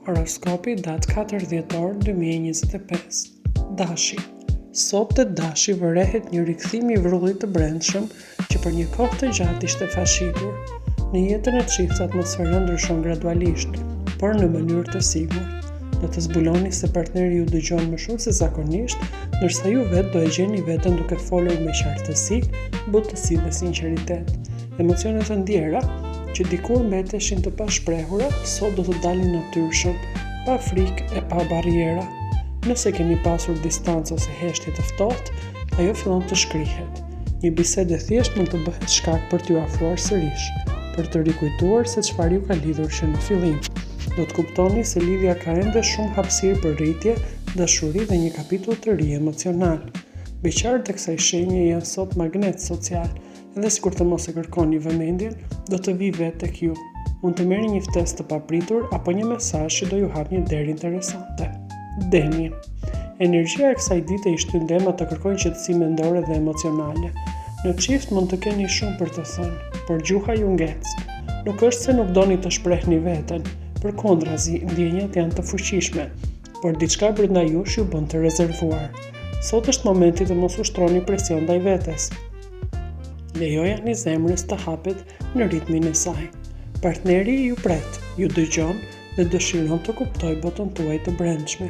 Horoskopi datë 4 dhjetor 2025. Dashi. Sot të Dashi vërehet një rikthim i vrullit të brendshëm që për një kohë të gjatë ishte fashitur. Në jetën e çiftit atmosfera ndryshon gradualisht, por në mënyrë të sigurt. Do të zbuloni se partneri ju dëgjon më shumë se zakonisht, ndërsa ju vetë do e gjeni veten duke folur me qartësi, butësi dhe sinqeritet. Emocionet të ndjera që dikur mbeteshin të pashprehura, sot do të dalin natyrshëm, pa frikë e pa barriera. Nëse keni pasur distancë ose heshtje të ftohtë, ajo fillon të shkrihet. Një bisedë e thjeshtë mund të bëhet shkak për t'ju afruar sërish, për të rikujtuar se çfarë ju ka lidhur që në fillim. Do të kuptoni se lidhja ka ende shumë hapësirë për rritje, dashuri dhe një kapitull të ri emocional. Beqarët e kësaj shenje janë sot magnet social, edhe sikur të mos e kërkoni vëmendjen, do të vi vetë tek ju. Mund të merrni një ftesë të papritur apo një mesazh që do ju hap një derë interesante. Demi. Energjia e kësaj dite i shtyn demat të kërkojnë qetësi mendore dhe emocionale. Në çift mund të keni shumë për të thënë, por gjuha ju ngec. Nuk është se nuk doni të shprehni veten, përkundrazi, ndjenjat janë të fuqishme, por diçka brenda jush ju bën të rezervuar. Sot është momenti të mos ushtroni presion ndaj vetes. Lejojani zemrës të hapet në ritmin e saj. Partneri ju pret, ju dëgjon dhe dëshiron të kuptojë botën tuaj të brendshme.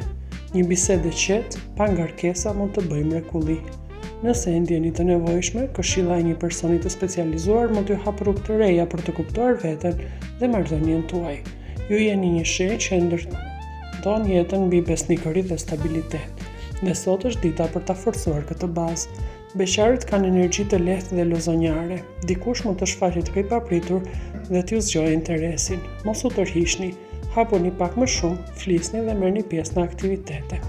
Një bisedë e qetë, pa ngarkesa mund të bëjë mrekulli. Nëse e ndjeni të nevojshme, këshilla e një personi të specializuar mund t'ju hapë rrugë të reja për të kuptuar veten dhe marrëdhënien tuaj. Ju jeni një shenjë që ndërton jetën mbi besnikëri dhe stabilitet. Dhe sot është dita për ta forcuar këtë bazë. Beqarët kanë energji të lehtë dhe lozonjare. Dikush mund të shfaqet të papritur dhe t'ju zgjojë interesin. Mos u tërhiqni, hapuni pak më shumë, flisni dhe merrni pjesë në aktivitete.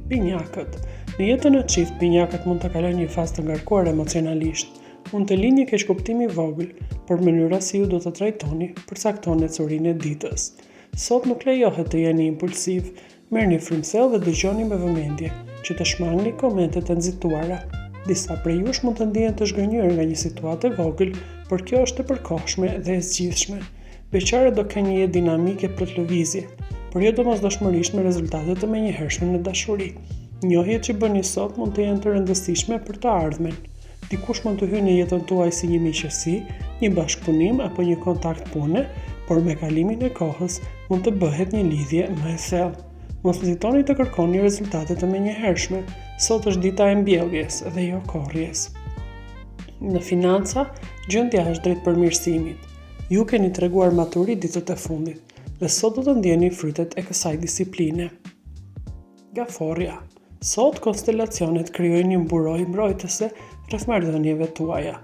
Binjakët. Në jetën e çift, binjakët mund të kalojnë një fazë të ngarkuar emocionalisht. Mund të lindë një keqkuptim i vogël, por mënyra si ju do të trajtoni përcakton ecurinë e ditës. Sot nuk lejohet të jeni impulsiv. Merrni frymëthell dhe dëgjoni me vëmendje, që të shmangni komentet e nxituara. Disa prej jush mund të ndihen të zgënjur nga një situatë e vogël, por kjo është e përkohshme dhe e zgjidhshme. Beqarët do kenë një jetë dinamike plot lëvizje, por jo domosdoshmërisht me rezultate të menjëhershme në dashuri. Njohjet që bëni sot mund të jenë të rëndësishme për të ardhmen. Dikush mund të hyjë në jetën tuaj si një miqësi, një bashkëpunim apo një kontakt pune, por me kalimin e kohës mund të bëhet një lidhje më e thellë. Mos hezitoni të kërkoni rezultate të menjëhershme. Sot është dita e mbjelljes dhe jo korrjes. Në financa, gjendja është drejt përmirësimit. Ju keni treguar maturi ditët e fundit dhe sot do të ndjeni frytet e kësaj disipline. Gaforja. Sot konstelacionet krijojnë një mburojë mbrojtëse rreth marrëdhënieve tuaja.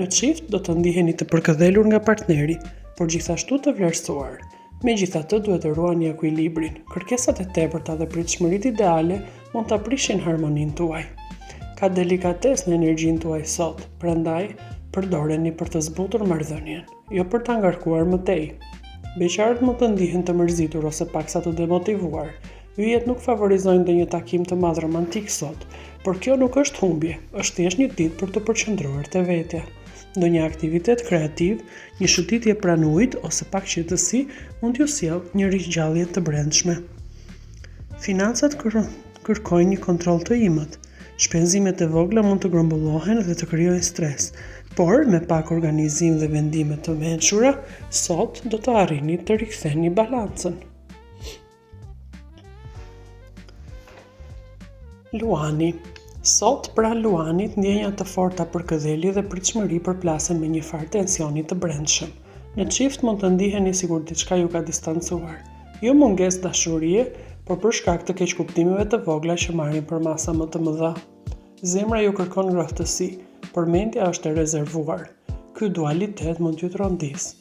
Në çift do të ndiheni të përkëdhelur nga partneri, por gjithashtu të vlerësuar. Megjithatë duhet të ruani ekuilibrin. Kërkesat e tepërta dhe pritshmëritë ideale mund ta prishin harmoninë tuaj. Ka delikatesë në energjinë tuaj sot, prandaj përdoreni për të zbutur marrëdhënien, jo për ta ngarkuar më tej. Beqarët mund të ndihen të mërzitur ose paksa të demotivuar. Yjet nuk favorizojnë ndonjë takim të madh romantik sot, por kjo nuk është humbje, është thjesht një ditë për të përqendruar te vetja. Ndonjë aktivitet kreativ, një shëtitje pranë ujit ose pak qetësi mund t'ju sjellë një ringjallje të brendshme. Financat kërkojnë një kontroll të imët. Shpenzimet e vogla mund të grumbullohen dhe të krijojnë stres, por me pak organizim dhe vendime të mençura, sot do të arrini të riktheni balancën. Luani. Sot, pra Luanit, ndjenjat të forta për këdheli dhe pritshmëri përplasen me një farë tensioni të brendshëm. Në çift mund të ndiheni sikur diçka ju ka distancuar. Jo mungesë dashurie, por për shkak të keqkuptimeve të vogla që marrin për masa më të mëdha. Zemra ju kërkon ngrohtësi, por mendja është e rezervuar. Ky dualitet mund t'ju trondisë.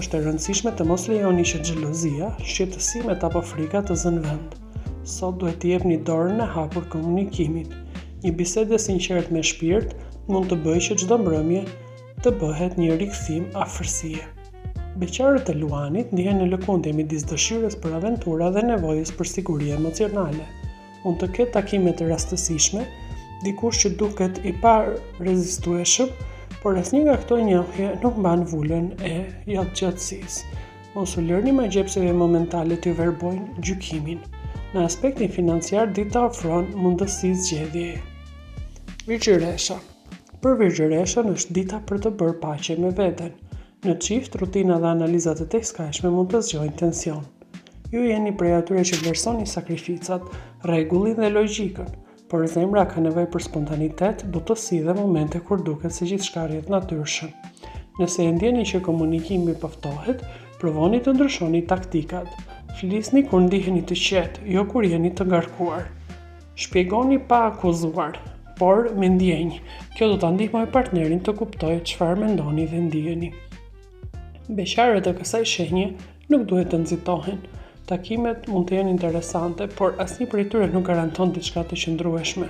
Është e rëndësishme të mos lejoni që xhelozia, shqetësimet apo frika të zënë vend. Sot duhet t'i jepni dorën e hapur komunikimit. Një bisedë e sinqertë me shpirt mund të bëjë që çdo mbrëmje të bëhet një rikthim afërsie. Beqarët e Luanit ndihen në lëkundje midis dëshirës për aventura dhe nevojës për siguri emocionale. Mund të ketë takime të rastësishme, dikush që duket i parezistueshëm, por asnjë nga këto njohje nuk mban vulën e gjatësisë. Mos u lërni magjepseve momentale t'ju verbojnë gjykimin. Në aspektin financiar, dita ofron mundësi zgjedhjeje. Virgjëresha. Për virgjëreshën është dita për të bërë paqe me veten. Në çift, rutina dhe analizat e tejskajshme mund të zgjojnë tension. Ju jeni prej atyre që vlerësoni sakrificat, rregullin dhe logjikën, por zemra ka nevojë për spontanitet, butësi dhe momente kur duket se gjithçka rrjedh natyrshëm. Nëse e ndjeni që komunikimi përftohet, provoni të ndryshoni taktikat. Flisni kur ndiheni të qetë, jo kur jeni të ngarkuar. Shpjegoni pa akuzuar, por me ndjenjë. Kjo do ta ndihmojë partnerin të kuptojë çfarë mendoni dhe ndiheni. Beqarët e kësaj shenje nuk duhet të nxitohen. Takimet mund të jenë interesante, por asnjë prej tyre nuk garanton diçka të qëndrueshme.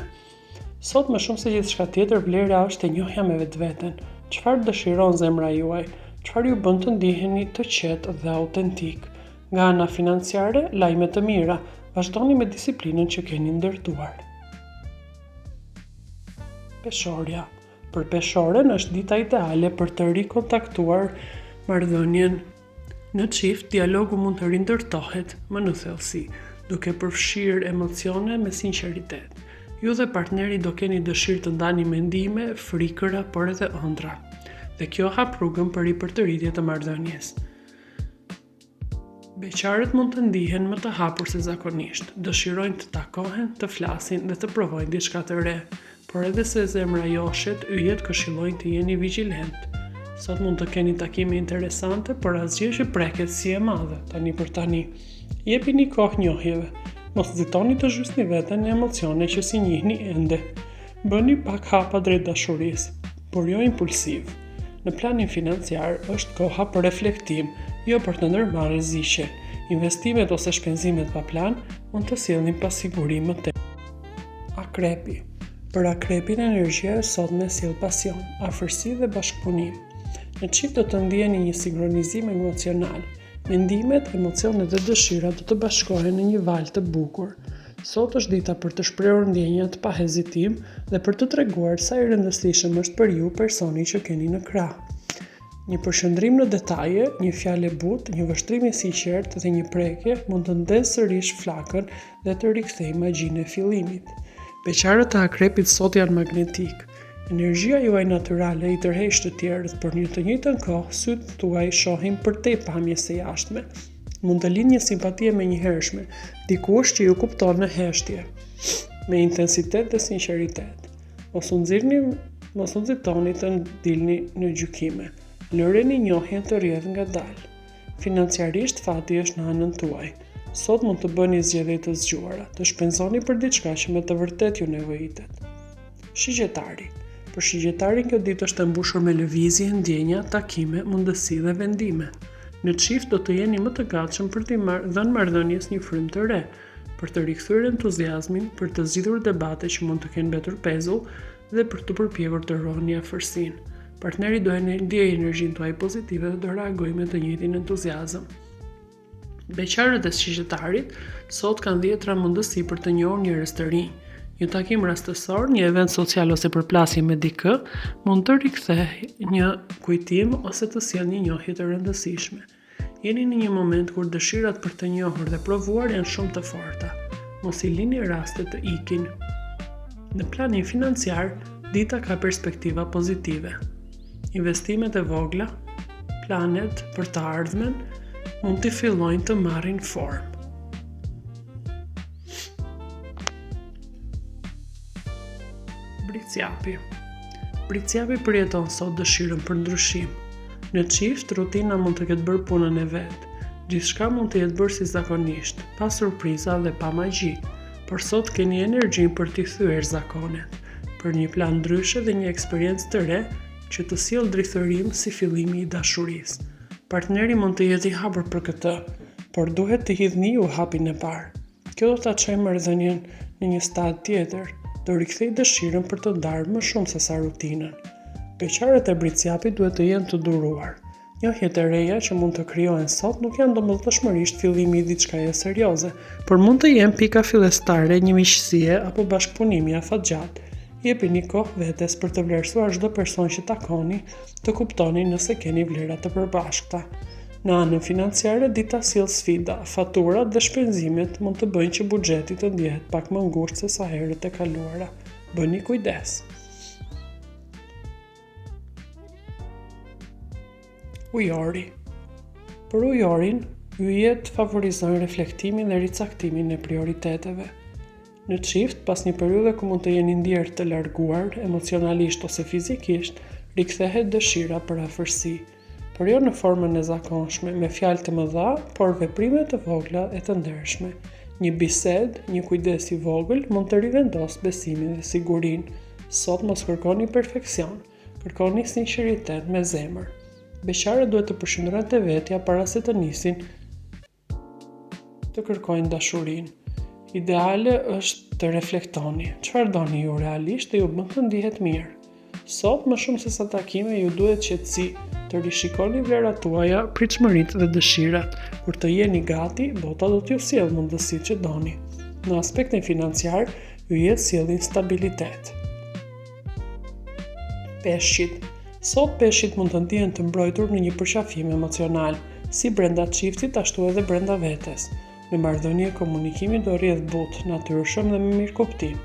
Sot më shumë se gjithçka tjetër, vlera është e njohja me vetveten. Çfarë dëshiron zemra juaj? Çfarë ju bën të ndiheni të qetë dhe autentik? Nga ana financiare, lajme të mira. Vazhdoni me disiplinën që keni ndërtuar. Peshorja. Për peshoren është dita ideale për të rikontaktuar marrëdhënien. Në çift, dialogu mund të rindërtohet më në thellësi, duke përfshirë emocione me sinqeritet. Ju dhe partneri do keni dëshirë të ndani mendime, frikëra, por edhe ëndra. Dhe kjo hap rrugën për ripërtëritje të marrëdhënies. Beqarët mund të ndihen më të hapur se zakonisht, dëshirojnë të takohen, të flasin dhe të provojnë diçka të re, por edhe se zemra joshet, yjet këshillojnë të jeni vigjilent. Sot mund të keni takime interesante, por asgjë që preket si e madhe, tani për tani. Jepini kohë njohjeve. Mos nxitoni të zhvysni veten në emocione që si njihni ende. Bëni pak hapa drejt dashurisë, por jo impulsiv. Në planin financiar është koha për reflektim, jo për të ndërmarrë rreziqe. Investimet ose shpenzimet pa plan mund të sjellin pasiguri më tej. Akrepi. Për akrepin energjia e sotme sjell pasion, afërsi dhe bashkëpunim. Në çift do të ndjeni një sinkronizim emocional. Mendimet, emocionet dhe dëshirat do të bashkohen në një valë të bukur. Sot është dita për të shprehur ndjenjat pa hezitim dhe për të treguar sa i rëndësishëm është për ju personi që keni në krah. Një përshëndrim në detaje, një fjalë e butë, një vështrim i sinqert dhe një prekje mund të ndezë sërish flakën dhe të rikthejë magjinë e fillimit. Beqarët e akrepit sot janë magnetik. Energjia juaj natyrale i tërheq të tjerët, por në të njëjtën kohë sytë tuaj shohin përtej pamjes së jashtme. Mund të lindë një simpatie menjëhershme, dikush që ju kupton në heshtje, me intensitet dhe sinqeritet. Mos u nxitoni të dilni në gjykime. Lëreni njohjen të rrjedh ngadalë. Financiarisht fati është në anën tuaj. Sot mund të bëni zgjedhje të zgjuara, të shpenzoni për diçka që me të vërtet ju nevojitet. Shigjetari. Për shigjetarin kjo ditë është e mbushur me lëvizje, ndjenja, takime, mundësi dhe vendime. Në çift do të jeni më të gatshëm për t'i dhënë marrëdhënies një frymë të re, për të rikthyer entuziazmin, për të zgjidhur debate që mund të kenë mbetur pezull dhe për të përpjekur të rroni afërsinë. Partneri do të ndjejë energjinë tuaj pozitive dhe do reagojë me të njëjtin entuziazëm. Beqarët e shigjetarit sot kanë 10 mundësi për të njohur njerëz të rinj. Një takim rastësor, një event social ose përplasje me dikë mund të rikthejë një kujtim ose të sjellë një njohje të rëndësishme. Jeni në një moment kur dëshirat për të njohur dhe provuar janë shumë të forta. Mos i lini raste të ikin. Në planin financiar, dita ka perspektiva pozitive. Investimet e vogla, planet për të ardhmen mund të fillojnë të marrin formë. Bricjapi përjeton sot dëshirën për ndryshim. Në çift, rutina mund të ketë bërë punën e vet. Gjithçka mund të jetë bërë si zakonisht, pa surpriza dhe pa magji, por sot keni energjinë për t'i thyer zakonet, për një plan ndryshe dhe një eksperiencë të re që të sjellë drithërim si fillimi i dashurisë. Partneri mund të jetë i hapur për këtë, por duhet të hidhni ju hapin e parë. Kjo do ta çojë marrëdhënien në një stad tjetër, do rikthej dëshirën për të ndarë më shumë se sa rutinën. Beqarët e bricjapit duhet të jenë të duruar. Njohjet e reja që mund të krijohen sot nuk janë domosdoshmërisht fillimi i diçkaje serioze, por mund të jenë pika fillestare një miqësie apo bashkëpunimi afatgjat. Jepini kohë vetes për të vlerësuar çdo person që takoni, të kuptoni nëse keni vlera të përbashkëta. Në anën financiare, dita sjell sfida, faturat dhe shpenzimet mund të bëjnë që buxheti të ndjehet pak më ngushtë se sa herët e kaluara. Bëni kujdes. Ujori. Për ujorin, yjet favorizojnë reflektimin dhe ricaktimin e prioriteteve. Në çift, pas një periudhe ku mund të jeni ndjerë të larguar, emocionalisht ose fizikisht, rikthehet dëshira për afërsi, por jo në formën e zakonshme, me fjalë të mëdha, por veprime të vogla e të ndershme. Një bisedë, një kujdes i vogël mund të rivendosë besimin dhe sigurinë. Sot mos kërkoni perfeksion, kërkoni sinqeritet me zemër. Beqarët duhet të përshëndrojnë të vetja para se të nisin të kërkojnë dashurinë. Ideale është të reflektoni, çfarë doni ju realisht dhe ju bën të ndihet mirë. Sot, më shumë se sa takime, ju duhet qetësi, të rishikoni vlerat tuaja, pritshmëritë dhe dëshirat. Kur të jeni gati, bota do t'ju sjellë mundësitë që doni. Në aspektin financiar, ju jetë sjellin stabilitet. Peshqit. Sot peshqit mund të ndihen të mbrojtur në një përqafim emocional, si brenda çiftit ashtu edhe brenda vetes. Në marrëdhënie komunikimi do rrjedh butë, natyrshëm dhe me mirëkuptim.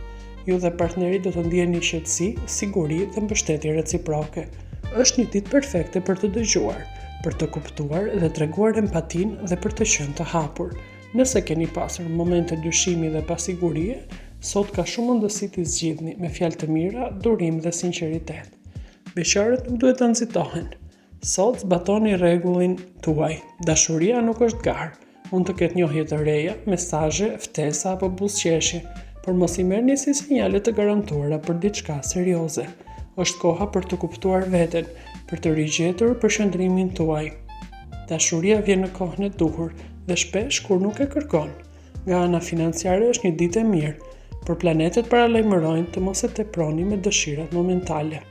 Ju dhe partneri do të ndjeni qetësi, siguri dhe mbështetje reciproke. Është një ditë perfekte për të dëgjuar, për të kuptuar dhe treguar empatinë dhe për të qenë të hapur. Nëse keni pasur momente dyshimi dhe pasigurie, sot ka shumë mundësi t'i zgjidhni me fjalë të mira, durim dhe sinqeritet. Beqarët nuk duhet të nxitohen. Sot zbatoni rregullin tuaj. Dashuria nuk është garë. Mund të ketë njohje të reja, mesazhe, ftesa apo buzëqeshje, por mos i merrni si sinjale të garantuara për diçka serioze. Është koha për të kuptuar veten, për të rigjetur përqendrimin tuaj. Dashuria vjen në kohën e duhur dhe shpesh kur nuk e kërkon. Nga ana financiare është një ditë e mirë, por planetet paralajmërojnë të mos e teproni me dëshirat momentale.